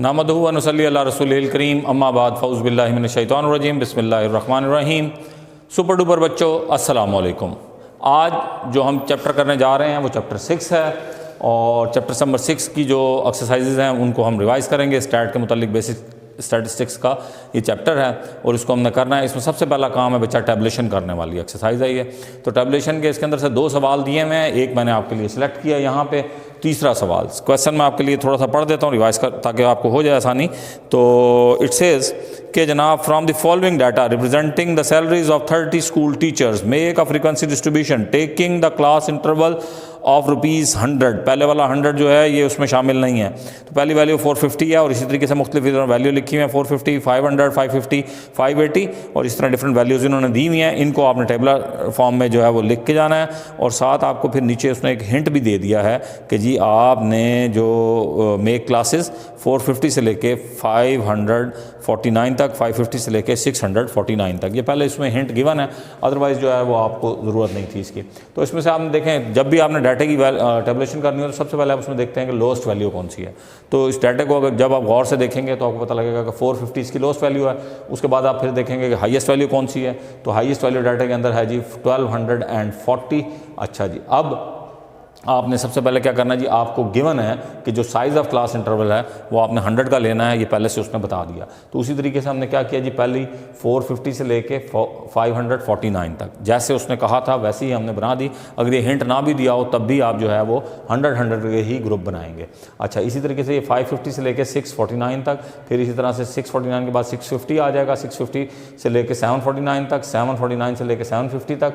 नहमदुहु व नुसल्ली अला रसूलिल करीम अम्मा बाद फ़ौज़ बिल्लाहि मिनश शैतानिर रजीम बिस्मिल्लाहिर रहमानिर रहीम। सुपर डुपर बच्चों, अस्सलाम वालेकुम। आज जो हम चैप्टर करने जा रहे हैं वो चैप्टर 6 है और चैप्टर नंबर 6 की जो एक्सरसाइजेज़ हैं उनको हम रिवाइज़ करेंगे। स्टैट के मुतालिक बेसिक स्टैटिस्टिक्स का ये चैप्टर है और इसको हमने करना है। इसमें सबसे पहला काम है बच्चा टैबुलेशन करने वाली एक्सरसाइज है ये। तो टैबुलेशन के इसके अंदर से 2 सवाल दिए हुए हैं, एक मैंने आपके लिए सिलेक्ट किया यहाँ पे। तीसरा सवाल क्वेश्चन मैं आपके लिए थोड़ा सा पढ़ देता हूँ रिवाइज कर, ताकि आपको हो जाए आसानी। तो इट सेज कि जनाब, from the following data representing the salaries of 30 school teachers make a frequency distribution taking the class interval of ₹100। पहले वाला 100 जो है ये उसमें शामिल नहीं है। तो पहली वैल्यू 450 है और इसी तरीके से मुख्तलिफ वैल्यू लिखी हुई है 450, 500, 550, 580 और इस तरह डिफरेंट वैल्यूज़ इन्होंने दी हुई हैं। इनको आपने टेबलर फॉर्म में जो है वो लिख के जाना है और साथ आपको फिर नीचे उसने एक हिंट भी दे दिया है कि जी आपने जो मेक क्लासेस 450 से लेके 549 तक, 550 से लेके 649 तक, ये पहले इसमें हिंट गिवन है, अदरवाइज़ जो है वो आपको ज़रूरत नहीं थी इसकी। तो इसमें से आपने देखें, जब भी आपने डाटा की टेबुलेशन करनी हो तो सबसे पहले आप उसमें देखते हैं कि लोएस्ट वैल्यू कौन सी है। तो इस डाटा को अगर जब आप गौर से देखेंगे तो आपको पता लगेगा कि 450 इसकी लोएस्ट वैल्यू है। उसके बाद आप फिर देखेंगे कि हाईएस्ट वैल्यू कौन सी है। तो हाईएस्ट वैल्यू डाटा के अंदर है जी 1240। अच्छा जी, अब आपने सबसे पहले क्या करना है जी, आपको गिवन है कि जो साइज़ ऑफ क्लास इंटरवल है वो आपने 100 का लेना है, ये पहले से उसने बता दिया। तो उसी तरीके से हमने क्या किया जी, पहली 450 से लेके 549 तक जैसे उसने कहा था वैसे ही हमने बना दी। अगर ये हिंट ना भी दिया हो तब भी आप जो है वो 100 के ही ग्रुप बनाएंगे। अच्छा, इसी तरीके से ये 550 से लेके 649 तक, फिर इसी तरह से 649 के बाद 650 आ जाएगा, 650 से लेके 749 तक, 749 से लेके 750 तक,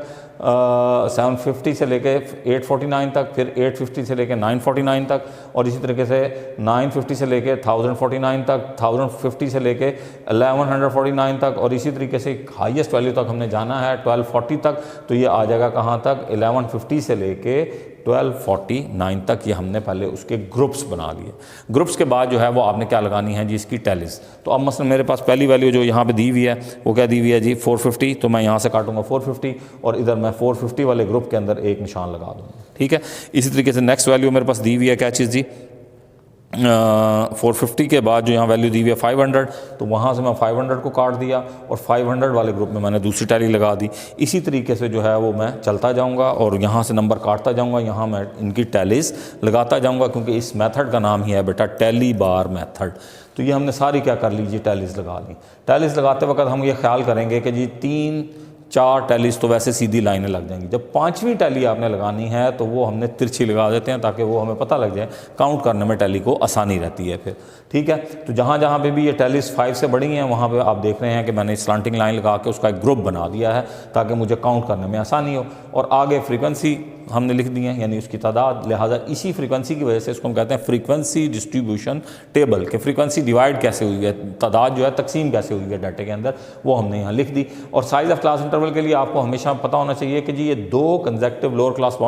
750 से लेके 849 तक, फिर 850 से लेके 949 तक और इसी तरीके से 950 से लेके 1049 तक, 1050 से लेके 1149 तक और इसी तरीके से हाईएस्ट वैल्यू तक हमने जाना है 1240 तक। तो ये आ जाएगा कहाँ तक, 1150 से लेके 1249 तक। ये हमने पहले उसके ग्रुप्स बना लिए। ग्रुप्स के बाद जो है वो आपने क्या लगानी है जी, इसकी टैलीज। तो अब मसलन मेरे पास पहली वैल्यू जो यहाँ पे दी हुई है वो क्या दी हुई है जी, 450। तो मैं यहाँ से काटूंगा 450 और इधर मैं 450 वाले ग्रुप के अंदर एक निशान लगा दूँगा, ठीक है। इसी तरीके से नेक्स्ट वैल्यू मेरे पास दी हुई है क्या चीज़ जी, 450 के बाद जो यहाँ वैल्यू दी हुई है 500, तो वहाँ से मैं 500 को काट दिया और 500 वाले ग्रुप में मैंने दूसरी टैली लगा दी। इसी तरीके से जो है वो मैं चलता जाऊँगा और यहाँ से नंबर काटता जाऊँगा, यहाँ मैं इनकी टैलीज लगाता जाऊँगा क्योंकि इस मेथड का नाम ही है बेटा टैली बार मेथड। तो ये हमने सारी क्या कर लीजिए, टैलीज लगा ली। टैलीज लगाते वक्त हम ये ख्याल करेंगे कि जी 3-4 टैलीज तो वैसे सीधी लाइनें लग जाएंगी। जब 5वीं टैली आपने लगानी है तो वो हमने तिरछी लगा देते हैं ताकि वो हमें पता लग जाए, काउंट करने में टैली को आसानी रहती है फिर, ठीक है। तो जहाँ जहाँ पे भी ये टैलीज 5 से बड़ी हैं वहाँ पे आप देख रहे हैं कि मैंने स्लांटिंग लाइन लगा के उसका एक ग्रुप बना दिया है ताकि मुझे काउंट करने में आसानी हो। और आगे फ्रीक्वेंसी हमने लिख दी है, यानी उसकी तादाद, लिहाजा इसी फ्रीक्वेंसी की वजह से इसको हम कहते हैं फ्रीक्वेंसी डिस्ट्रीब्यूशन टेबल के फ्रीक्वेंसी डिवाइड कैसे हुई है, तादाद जो है तकसीम कैसे हुई है डाटे के अंदर, वो हमने यहाँ लिख दी। और साइज़ ऑफ क्लास इंटरवल के लिए आपको हमेशा पता होना चाहिए कि जी ये 2 कंसेक्टिव लोअर क्लास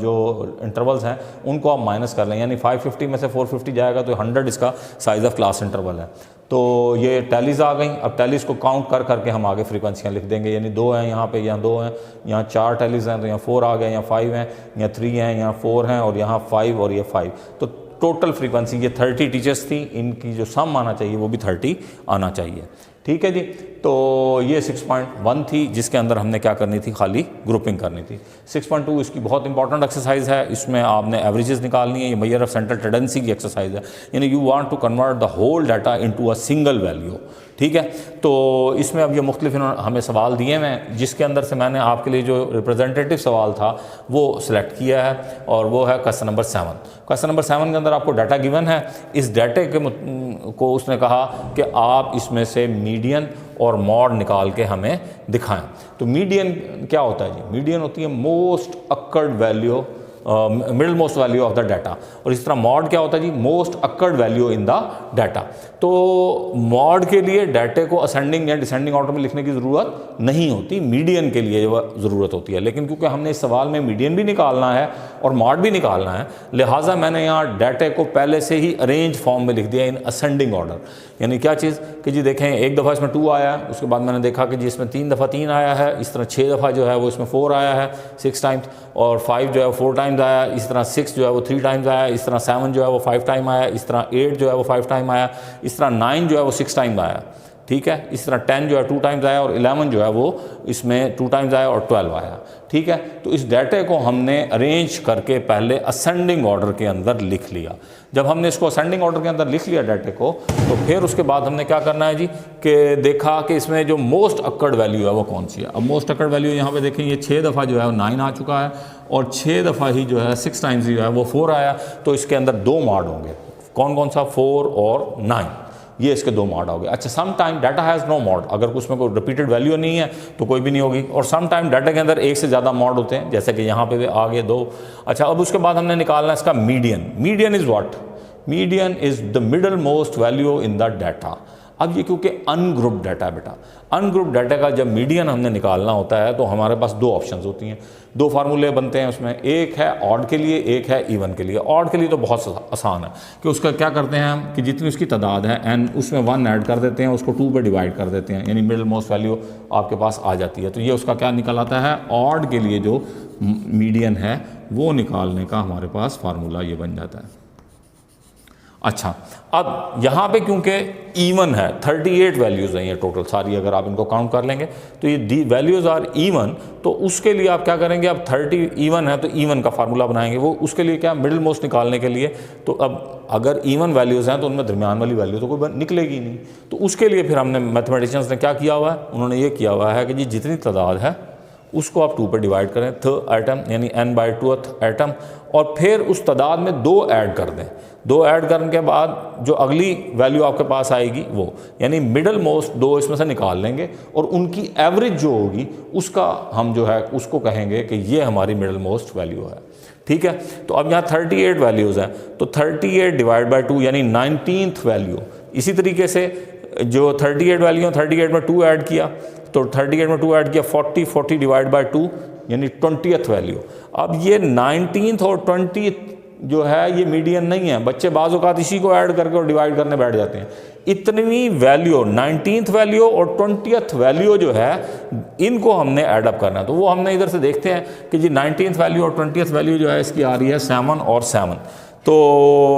जो इंटरवल्स हैं उनको आप माइनस कर लें, यानी 550 में से 450 जाएगा तो 100 इसका साइज़ ऑफ क्लास इंटरवल है। तो ये टैलीज आ गई। अब टैलीज को काउंट कर करके हम आगे फ्रीक्वेंसियाँ लिख देंगे, यानी 2 हैं यहाँ पे, यहाँ 2 हैं, यहाँ 4 टैलीज हैं तो यहाँ 4 आ गए, यहाँ 5 हैं, यहाँ 3 हैं, यहाँ 4 हैं और यहाँ 5 और ये 5। तो टोटल फ्रीक्वेंसी ये 30 टीचर्स थी, इनकी जो सम आना चाहिए वो भी 30 आना चाहिए, ठीक है जी। तो ये 6.1 थी जिसके अंदर हमने क्या करनी थी, खाली ग्रुपिंग करनी थी। 6.2 इसकी बहुत इंपॉर्टेंट एक्सरसाइज है, इसमें आपने एवरेजेस निकालनी है। ये मेजर ऑफ सेंट्रल टेंडेंसी की एक्सरसाइज है, यानी you want to convert the whole data into a single value, ठीक है। तो इसमें अब ये मुख्तलिफ हमें सवाल दिए हैं जिसके अंदर से मैंने आपके लिए जो रिप्रेजेंटेटिव सवाल था वो सिलेक्ट किया है और वो है क्वेश्चन नंबर 7। क्वेश्चन नंबर 7 के अंदर आपको डाटा गिवन है। इस डाटे को उसने कहा कि आप इसमें से मीडियन और मॉड निकाल के हमें दिखाएं। तो मीडियन क्या होता है जी, मीडियन होती है most occurred value, middle most value of the data. और इस तरह मॉड क्या होता है जी, most occurred value in the data. तो मॉड के लिए डाटे को असेंडिंग या डिसेंडिंग ऑर्डर में लिखने की ज़रूरत नहीं होती, मीडियन के लिए ज़रूरत होती है। लेकिन क्योंकि हमने इस सवाल में मीडियन भी निकालना है और मॉड भी निकालना है, लिहाजा मैंने यहाँ डाटे को पहले से ही अरेंज फॉर्म में लिख दिया इन असेंडिंग ऑर्डर। यानी क्या चीज़ कि जी देखें, एक दफ़ा इसमें 2 आया है, उसके बाद मैंने देखा कि जी इसमें 3 दफ़ा 3 आया है, इस तरह 6 दफ़ा जो है वो इसमें 4 आया है 6 टाइम्स, और 5 जो है 4 टाइम्स टाइम्स आया, इस तरह 6 जो है वो 3 टाइम्स आया, इस तरह 7 जो है वो 5 टाइम आया, इस तरह 8 जो है वो 5 टाइम आया, इस तरह 9 जो है वो 6 टाइम आया, ठीक है। इस तरह 10 जो है 2 टाइम्स आया और 11 जो है वो इसमें 2 टाइम्स आया और 12 आया, ठीक है। तो इस डाटे को हमने अरेंज करके पहले असेंडिंग ऑर्डर के अंदर लिख लिया। जब हमने इसको असेंडिंग ऑर्डर के अंदर लिख लिया डाटे को, तो फिर उसके बाद हमने क्या करना है जी कि देखा कि इसमें जो मोस्ट अक्कर्ड वैल्यू है वो कौन सी है। अब मोस्ट अक्कर्ड वैल्यू यहाँ पे देखें, ये 6 दफ़ा जो है वो 9 आ चुका है और 6 दफ़ा ही जो है 6 टाइम्स जो है वो 4 आया। तो इसके अंदर 2 मॉड होंगे, कौन कौन सा, 4 और 9, ये इसके 2 मॉड हो गए। अच्छा, some time data has no mode, अगर उसमें कोई रिपीटेड वैल्यू नहीं है तो कोई भी नहीं होगी। और सम टाइम डाटा के अंदर एक से ज़्यादा मॉड होते हैं, जैसे कि यहाँ पे भी आ गए 2। अच्छा, अब उसके बाद हमने निकालना है इसका median. Median is what? Median is the middle most value in the data. अब ये क्योंकि अनग्रुप डाटा है बेटा, अनग्रुप डाटा का जब मीडियन हमने निकालना होता है तो हमारे पास 2 ऑप्शंस होती हैं, 2 फार्मूले बनते हैं उसमें, एक है ऑड के लिए, एक है इवन के लिए। ऑड के लिए तो बहुत आसान है कि उसका क्या करते हैं हम कि जितनी उसकी तादाद है एन, उसमें 1 ऐड कर देते हैं, उसको 2 पे डिवाइड कर देते हैं, यानी मिडल मोस्ट वैल्यू आपके पास आ जाती है। तो ये उसका क्या निकल आता है, ऑड के लिए जो मीडियन है वो निकालने का हमारे पास फार्मूला ये बन जाता है। अच्छा, अब यहाँ पे क्योंकि इवन है, 38 वैल्यूज़ हैं ये टोटल सारी, अगर आप इनको काउंट कर लेंगे तो ये वैल्यूज़ आर इवन। तो उसके लिए आप क्या करेंगे, अब 30 इवन है तो इवन का फार्मूला बनाएंगे। वो उसके लिए क्या, मिडिल मोस्ट निकालने के लिए। तो अब अगर इवन वैल्यूज़ हैं तो उनमें दरमियान वाली वैल्यू तो कोई निकलेगी नहीं। तो उसके लिए फिर हमने मैथमेटिशियंस ने क्या किया हुआ है, उन्होंने ये किया हुआ है कि जी जितनी तादाद है उसको आप 2 पर डिवाइड करें, थ एटम यानी n/2th एटम, और फिर उस तादाद में 2 ऐड कर दें। 2 ऐड करने के बाद जो अगली वैल्यू आपके पास आएगी वो, यानी मिडल मोस्ट 2 इसमें से निकाल लेंगे और उनकी एवरेज जो होगी उसका हम जो है उसको कहेंगे कि ये हमारी मिडल मोस्ट वैल्यू है, ठीक है। तो अब यहाँ 38 वैल्यूज़ हैं, तो 38 डिवाइड बाई 2 यानी 19th वैल्यू। इसी तरीके से जो 38 वैल्यू है, 38 में 2 ऐड किया, तो 38 में 2 ऐड किया, 40 डिवाइड बाई 2 यानी 20th वैल्यू। अब ये 19th और 20th जो है ये मीडियन नहीं है, बच्चे बाज़ औक़ात इसी को ऐड करके और डिवाइड करने बैठ जाते हैं। इतनी वैल्यू 19th वैल्यू और 20th वैल्यू जो है इनको हमने ऐडअप करना है। तो वो हमने इधर से देखते हैं कि जी 19th वैल्यू और 20th वैल्यू जो है इसकी आ रही है 7 और 7। तो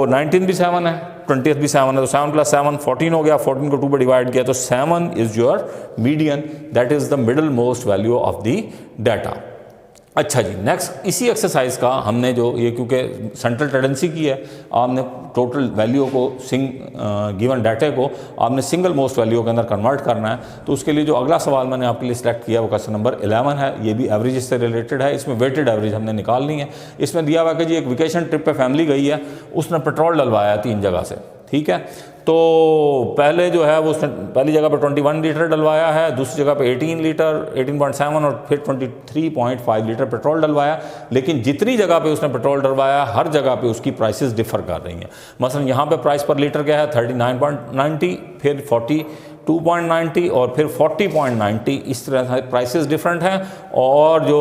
19 भी 7 है, 20th भी 7 है, तो 7 + 7 14 हो गया, 14 को 2 पर डिवाइड किया, तो 7 is your median, that is the middle most value of the data. अच्छा जी, नेक्स्ट इसी एक्सरसाइज का हमने जो ये क्योंकि सेंट्रल टेंडेंसी की है, आपने टोटल वैल्यू को गिवन डाटा को आपने सिंगल मोस्ट वैल्यू के अंदर कन्वर्ट करना है। तो उसके लिए जो अगला सवाल मैंने आपके लिए सिलेक्ट किया वो क्वेश्चन नंबर 11 है, ये भी एवरेज से रिलेटेड है। इसमें वेटेड एवरेज हमने निकालनी है। इसमें दिया हुआ कि जी एक वेकेशन ट्रिप पे फैमिली गई है, उसने पेट्रोल डलवाया 3 जगह से, ठीक है। तो पहले जो है वो उसने पहली जगह पे 21 लीटर डलवाया है, दूसरी जगह पे 18 लीटर, 18.7 और फिर 23.5 लीटर पेट्रोल डलवाया। लेकिन जितनी जगह पे उसने पेट्रोल डलवाया हर जगह पे उसकी प्राइसेस डिफ़र कर रही हैं। मसलन यहाँ पे प्राइस पर लीटर क्या है 39.90, फिर 42.90 और फिर 40.90, इस तरह प्राइसेस डिफरेंट हैं। और जो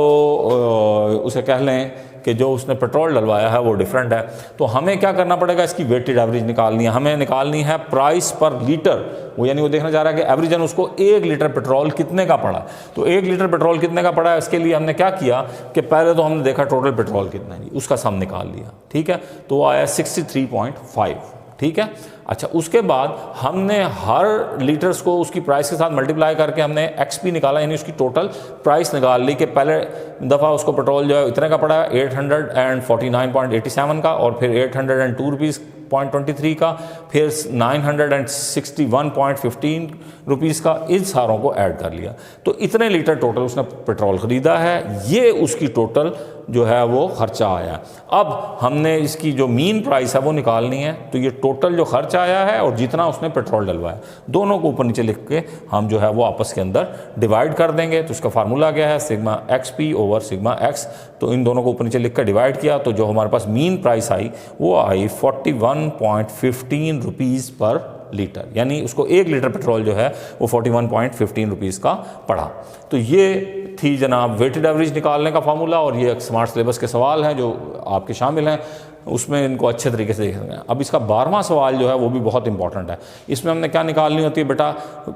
उसे कह लें कि जो उसने पेट्रोल डलवाया है वो डिफरेंट है। तो हमें क्या करना पड़ेगा, इसकी वेटेड एवरेज निकालनी है। हमें निकालनी है प्राइस पर लीटर, वो यानी वो देखना चाह रहा है कि एवरेजन उसको 1 लीटर पेट्रोल कितने का पड़ा। तो 1 लीटर पेट्रोल कितने का पड़ा है, इसके लिए हमने क्या किया कि पहले तो हमने देखा टोटल पेट्रोल कितना है, उसका सम निकाल लिया, ठीक है। तो वो आया 63.5, ठीक है। अच्छा, उसके बाद हमने हर लीटर्स को उसकी प्राइस के साथ मल्टीप्लाई करके हमने XP निकाला, यानी उसकी टोटल प्राइस निकाल ली कि पहले दफ़ा उसको पेट्रोल जो है इतने का पड़ा है 849.87 का, और फिर 802 रुपीज़ 0.23 का, फिर 961.15 रुपीज़ का, इन सारों को ऐड कर लिया। तो इतने लीटर टोटल उसने पेट्रोल ख़रीदा है, ये उसकी टोटल जो है वो ख़र्चा आया। अब हमने इसकी जो मीन प्राइस है वो निकालनी है। तो ये टोटल जो खर्च आया है और जितना उसने पेट्रोल डलवाया, दोनों को ऊपर नीचे लिख के हम जो है वो आपस के अंदर डिवाइड कर देंगे। तो इसका फार्मूला क्या है, sigma XP over sigma X। तो इन दोनों को ऊपर नीचे लिख कर डिवाइड किया, तो जो हमारे पास मीन प्राइस आई वो आई 41.15 रुपीज़ पर लीटर, यानी उसको 1 लीटर पेट्रोल जो है वो 41.15 रुपीज़ का पड़ा। तो ये थी जनाब वेटेड एवरेज निकालने का फार्मूला, और ये स्मार्ट सिलेबस के सवाल हैं जो आपके शामिल हैं, उसमें इनको अच्छे तरीके से देखेंगे। अब इसका 12वां सवाल जो है वो भी बहुत इंपॉर्टेंट है। इसमें हमने क्या निकालनी होती है बेटा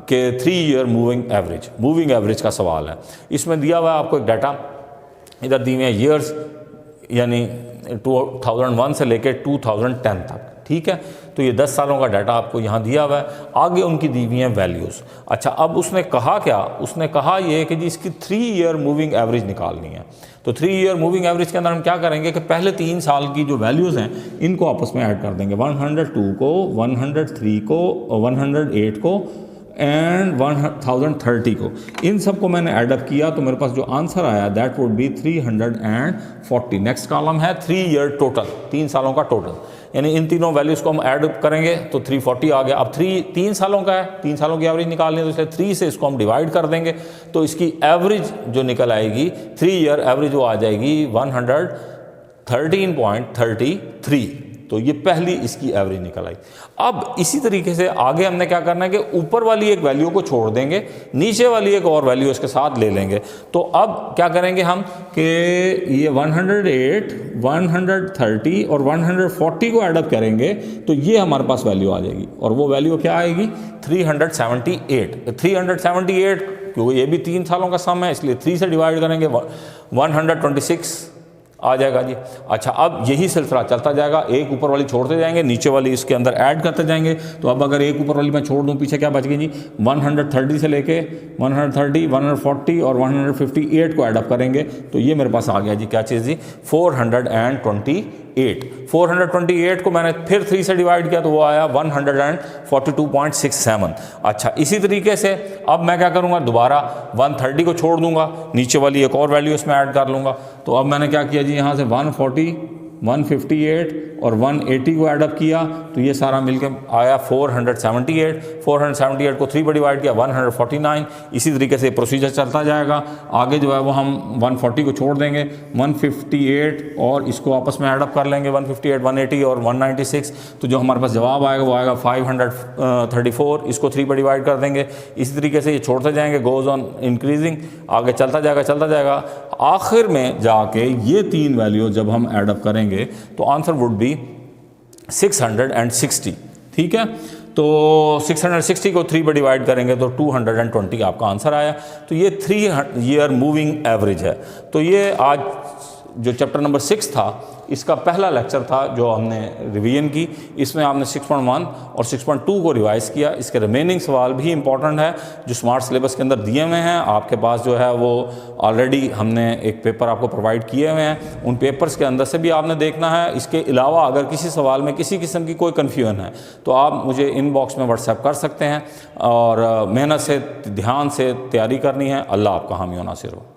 कि 3 ईयर मूविंग एवरेज का सवाल है। इसमें दिया हुआ है आपको एक डाटा, इधर दी हुई है ईयर्स, यानी 2001 से लेकर 2010 तक, ठीक है। तो ये 10 सालों का डाटा आपको यहाँ दिया हुआ है। आगे उनकी दी हुई हैं वैल्यूज़। अच्छा, अब उसने कहा क्या, उसने कहा ये कि जी इसकी 3 ईयर मूविंग एवरेज निकालनी है। तो 3 ईयर मूविंग एवरेज के अंदर हम क्या करेंगे कि पहले 3 साल की जो वैल्यूज़ हैं इनको आपस में ऐड कर देंगे, 102 को, 103 को, 108 को एंड 1030 को। इन सब को मैंने ऐडअप किया तो मेरे पास जो आंसर आया that would be 340। Next column है 3 ईयर टोटल, 3 सालों का टोटल, यानी इन तीनों वैल्यूज़ को हम ऐड करेंगे तो 340 आ गया। अब 3 सालों का है, 3 सालों की एवरेज निकालनी है, तो इसलिए 3 से इसको हम डिवाइड कर देंगे तो इसकी एवरेज जो निकल आएगी 3 ईयर एवरेज वो आ जाएगी 113.33। तो ये पहली इसकी एवरेज निकल आई। अब इसी तरीके से आगे हमने क्या करना है कि ऊपर वाली एक वैल्यू को छोड़ देंगे, नीचे वाली एक और वैल्यू इसके साथ ले लेंगे। तो अब क्या करेंगे हम कि ये 108, 130 और 140 को ऐडअप करेंगे तो ये हमारे पास वैल्यू आ जाएगी, और वो वैल्यू क्या आएगी 378। क्योंकि ये भी 3 सालों का सम है इसलिए 3 से डिवाइड करेंगे 126 आ जाएगा जी। अच्छा, अब यही सिलसिला चलता जाएगा, एक ऊपर वाली छोड़ते जाएंगे, नीचे वाली इसके अंदर ऐड करते जाएंगे। तो अब अगर एक ऊपर वाली मैं छोड़ दूं, पीछे क्या बच गई जी, 130 से लेके 130, 140 और 158 को ऐडअप करेंगे तो ये मेरे पास आ गया जी, क्या चीज़ जी, 428 को मैंने फिर 3 से डिवाइड किया तो वो आया 142.67। अच्छा, इसी तरीके से अब मैं क्या करूँगा, दोबारा 130 को छोड़ दूंगा, नीचे वाली एक और वैल्यू इसमें ऐड कर लूँगा। तो अब मैंने क्या किया जी, यहाँ से 140, 158 और 180 को ऐडअप किया तो ये सारा मिलकर आया 478 को 3 पर डिवाइड किया 149। इसी तरीके से प्रोसीजर चलता जाएगा। आगे जो है वो हम 140 को छोड़ देंगे, 158 और इसको आपस में ऐडअप कर लेंगे, 158, 180 और 196। तो जो हमारे पास जवाब आएगा वो आएगा 534। इसको 3 पर डिवाइड कर देंगे। इसी तरीके से ये छोड़ते जाएंगे, गोज़ ऑन इंक्रीजिंग, आगे चलता जाएगा। आखिर में जाके ये 3 वैल्यू जब हम ऐडअप करेंगे तो आंसर वुड बी 660, ठीक है। तो 660 को 3 पर डिवाइड करेंगे तो 220 आपका आंसर आया। तो ये 3 ईयर मूविंग एवरेज है। तो ये आज जो चैप्टर नंबर 6 था इसका पहला लेक्चर था जो हमने रिवीजन की। इसमें आपने 6.1 और 6.2 को रिवाइज़ किया। इसके रिमेनिंग सवाल भी इंपॉर्टेंट है जो स्मार्ट सिलेबस के अंदर दिए हुए हैं। आपके पास जो है वो ऑलरेडी हमने एक पेपर आपको प्रोवाइड किए हुए हैं, उन पेपर्स के अंदर से भी आपने देखना है। इसके अलावा अगर किसी सवाल में किसी किस्म की कोई कन्फ्यूजन है तो आप मुझे इनबॉक्स में व्हाट्सएप कर सकते हैं। और मेहनत से ध्यान से तैयारी करनी है। अल्लाह आपका हामी व नासिर हो।